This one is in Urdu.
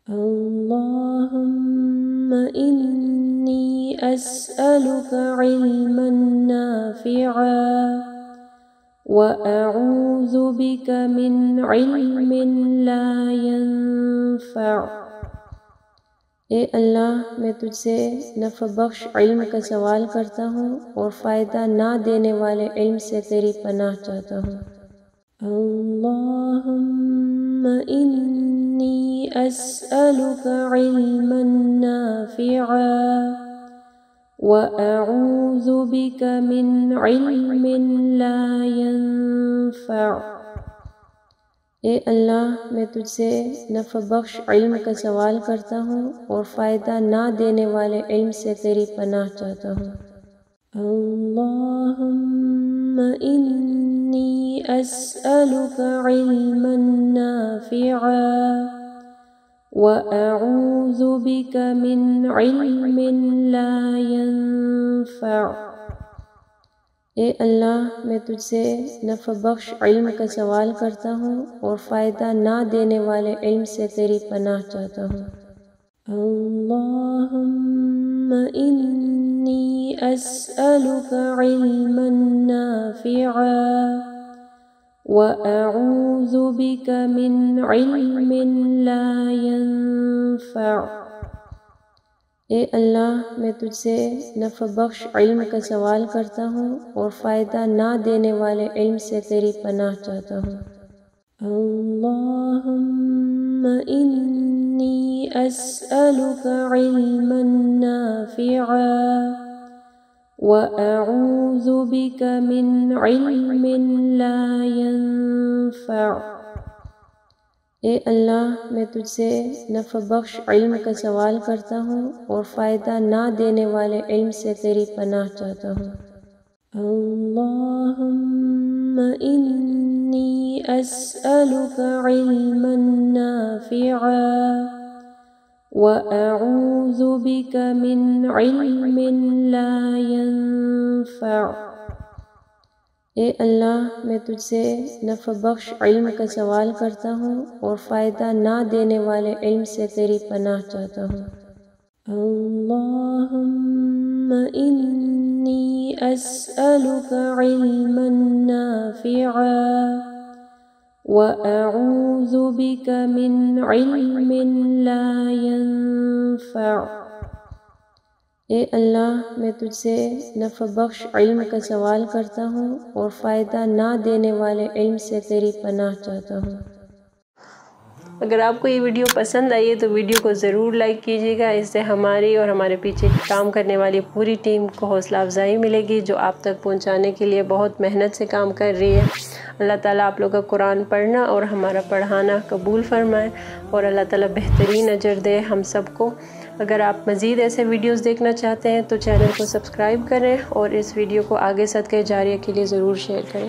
اللهم إني أسألك علما نافعا وأعوذ بك من علم لا ينفع۔ اے اللہ، میں تجھ سے نفع بخش علم کا سوال کرتا ہوں اور فائدہ نہ دینے والے علم سے تیری پناہ چاہتا ہوں۔ اللہم انی اسألک علما نافعا وأعوذ بك من علم لا ينفع۔ اے اللہ، میں تجھ سے نفع بخش علم کا سوال کرتا ہوں اور فائدہ نہ دینے والے علم سے تیری پناہ چاہتا ہوں۔ اللہم انی اسألک علما نافعا وأعوذ بك من علم لا ينفع۔ اے اللہ، میں تجھ سے نفع بخش علم کا سوال کرتا ہوں اور فائدہ نہ دینے والے علم سے تیری پناہ چاہتا ہوں۔ اللہم انی اسألک علما نافعا وأعوذ بك من علم لا ينفع۔ اے اللہ، میں تجھ سے نفع بخش علم کا سوال کرتا ہوں اور فائدہ نہ دینے والے علم سے تیری پناہ چاہتا ہوں۔ اللہم انی اسألک علما نافعا وأعوذ بك من علم لا ينفع۔ اے اللہ، میں تجھ سے نفع بخش علم کا سوال کرتا ہوں اور فائدہ نہ دینے والے علم سے تیری پناہ چاہتا ہوں۔ اللہم انی اسألک علما نافعا وأعوذ بك من علم لا ينفع۔ اے اللہ، میں تجھ سے نفع بخش علم کا سوال کرتا ہوں اور فائدہ نہ دینے والے علم سے تیری پناہ چاہتا ہوں۔ اللہم انی اسألک علما نافعا وأعوذ بك من علم لا ينفع۔ اے اللہ، میں تجھ سے نفع بخش علم کا سوال کرتا ہوں اور فائدہ نہ دینے والے علم سے تیری پناہ چاہتا ہوں۔ اگر آپ کو یہ ویڈیو پسند آئی ہے تو ویڈیو کو ضرور لائک کیجیے گا، اس سے ہماری اور ہمارے پیچھے کام کرنے والی پوری ٹیم کو حوصلہ افزائی ملے گی، جو آپ تک پہنچانے کے لیے بہت محنت سے کام کر رہی ہے۔ اللہ تعالیٰ آپ لوگوں کا قرآن پڑھنا اور ہمارا پڑھانا قبول فرمائے اور اللہ تعالیٰ بہترین اجر دے ہم سب کو۔ اگر آپ مزید ایسے ویڈیوز دیکھنا چاہتے ہیں تو چینل کو سبسکرائب کریں اور اس ویڈیو کو آگے صدقہ جاریہ کے لیے ضرور شیئر کریں۔